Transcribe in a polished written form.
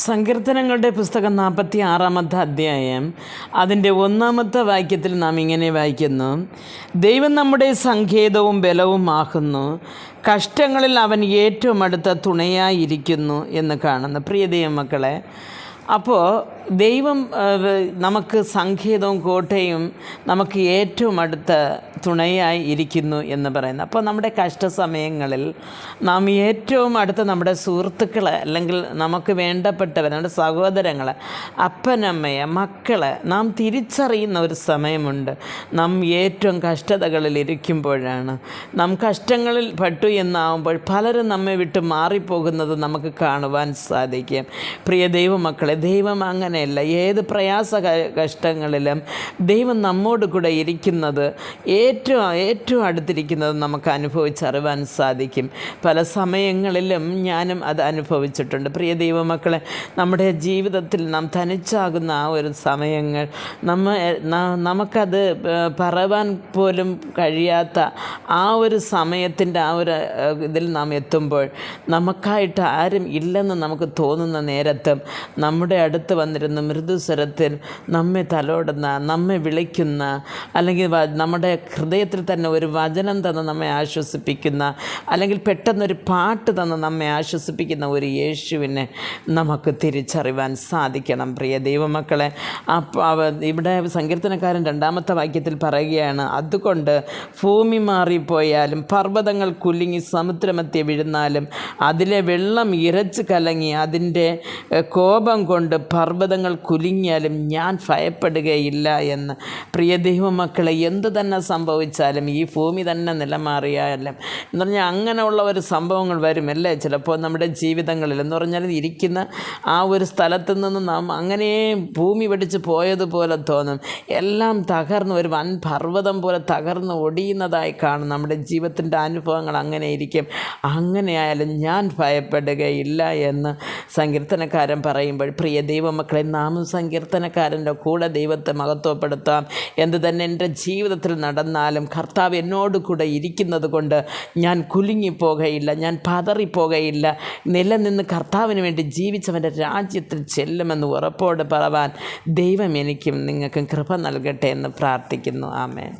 സങ്കീർത്തനങ്ങളുടെ പുസ്തകം 46-ാമത്തെ അധ്യായം അതിൻ്റെ 1-ാമത്തെ വാക്യത്തിൽ നാം ഇങ്ങനെ വായിക്കുന്നു: ദൈവം നമ്മുടെ സങ്കേതവും ബലവുമാകുന്നു, കഷ്ടങ്ങളിൽ അവൻ ഏറ്റവും അടുത്ത തുണയായിരിക്കുന്നു എന്ന് കാണുന്നു. പ്രിയ ദൈവമക്കളെ, അപ്പോൾ ദൈവം നമുക്ക് സങ്കേതവും കോട്ടയും നമുക്ക് ഏറ്റവും അടുത്ത തുണയായി ഇരിക്കുന്നു എന്ന് പറയുന്നു. അപ്പോൾ നമ്മുടെ കഷ്ടസമയങ്ങളിൽ നാം ഏറ്റവും അടുത്ത നമ്മുടെ സുഹൃത്തുക്കളെ, അല്ലെങ്കിൽ നമുക്ക് വേണ്ടപ്പെട്ടവർ, നമ്മുടെ സഹോദരങ്ങളെ, അപ്പനമ്മയെ, മക്കളെ നാം തിരിച്ചറിയുന്ന ഒരു സമയമുണ്ട്. നാം ഏറ്റവും കഷ്ടതകളിൽ ഇരിക്കുമ്പോഴാണ്. നാം കഷ്ടങ്ങളിൽ പെട്ടു എന്നാവുമ്പോൾ പലരും നമ്മെ വിട്ട് മാറിപ്പോകുന്നത് നമുക്ക് കാണുവാൻ സാധിക്കും. പ്രിയ ദൈവമക്കളെ, ദൈവം അങ്ങനെയല്ല. ഏത് പ്രയാസ കഷ്ടങ്ങളിലും ദൈവം നമ്മോട് കൂടെ ഇരിക്കുന്നത്, ഏറ്റവും അടുത്തിരിക്കുന്നത് നമുക്ക് അനുഭവിച്ചറിയാൻ സാധിക്കും. പല സമയങ്ങളിലും ഞാനും അത് അനുഭവിച്ചിട്ടുണ്ട്. പ്രിയ ദൈവമക്കളെ, നമ്മുടെ ജീവിതത്തിൽ നാം തനിച്ചാകുന്ന ആ ഒരു സമയങ്ങൾ നമുക്കത് പറയുവാൻ പോലും കഴിയാത്ത ആ ഒരു സമയത്തിൻ്റെ ആ ഒരു ഇതിൽ നാം എത്തുമ്പോൾ, നമുക്കായിട്ട് ആരും ഇല്ലെന്ന് നമുക്ക് തോന്നുന്ന നേരത്തും നമ്മുടെ അടുത്ത് വന്നിരുന്ന മൃദുസ്വരത്തിൽ നമ്മെ തലോടുന്ന, നമ്മെ വിളിക്കുന്ന, അല്ലെങ്കിൽ നമ്മുടെ ഹൃദയത്തിൽ തന്നെ ഒരു വചനം തന്ന് നമ്മെ ആശ്വസിപ്പിക്കുന്ന, അല്ലെങ്കിൽ പെട്ടെന്നൊരു പാട്ട് തന്ന് നമ്മെ ആശ്വസിപ്പിക്കുന്ന ഒരു യേശുവിനെ നമുക്ക് തിരിച്ചറിയാൻ സാധിക്കണം. പ്രിയ ദൈവമക്കളെ, ഇവിടെ സങ്കീർത്തനക്കാരൻ 2-ാമത്തെ വാക്യത്തിൽ പറയുകയാണ്: അതുകൊണ്ട് ഭൂമി മാറിപ്പോയാലും, പർവ്വതങ്ങൾ കുലുങ്ങി സമുദ്രമധ്യേ വീഴുന്നാലും, അതിലെ വെള്ളം ഇരച്ച് കലങ്ങി അതിൻ്റെ കോപം കൊണ്ട് പർവ്വതങ്ങൾ കുലുങ്ങിയാലും ഞാൻ ഭയപ്പെടുകയില്ല എന്ന്. പ്രിയ ദൈവമക്കളെ, എന്തു തന്നെ സംഭവിച്ചാലും, ഈ ഭൂമി തന്നെ നിലമാറിയാലും എന്ന് പറഞ്ഞാൽ അങ്ങനെയുള്ള ഒരു സംഭവങ്ങൾ വരുമല്ലേ ചിലപ്പോൾ നമ്മുടെ ജീവിതങ്ങളിൽ. എന്ന് പറഞ്ഞാൽ ഇരിക്കുന്ന ആ ഒരു സ്ഥലത്ത് നിന്ന് നാം അങ്ങനെ ഭൂമി വെടിച്ച് പോയതുപോലെ തോന്നും. എല്ലാം തകർന്ന് ഒരു വൻ പർവ്വതം പോലെ തകർന്ന് ഒടിയുന്നതായി കാണും. നമ്മുടെ ജീവിതത്തിൻ്റെ അനുഭവങ്ങൾ അങ്ങനെ ഇരിക്കും. അങ്ങനെയായാലും ഞാൻ ഭയപ്പെടുകയില്ല എന്ന് സങ്കീർത്തനക്കാരൻ പറയുമ്പോൾ, പ്രിയ ദൈവമക്കളെ, നാമും സങ്കീർത്തനക്കാരൻ്റെ കൂടെ ദൈവത്തെ മഹത്വപ്പെടുത്താം. എന്ത് തന്നെ എൻ്റെ ജീവിതത്തിൽ നടന്നാലും കർത്താവ് എന്നോട് കൂടെ ഇരിക്കുന്നത് കൊണ്ട് ഞാൻ കുലുങ്ങിപ്പോകയില്ല, ഞാൻ പതറിപ്പോകയില്ല. നിലനിന്ന് കർത്താവിന് വേണ്ടി ജീവിച്ചവൻ്റെ രാജ്യത്തിൽ ചെല്ലുമെന്ന് ഉറപ്പോടെ പറവാൻ ദൈവം എനിക്കും നിങ്ങൾക്കും കൃപ നൽകട്ടെ എന്ന് പ്രാർത്ഥിക്കുന്നു. ആമേൻ.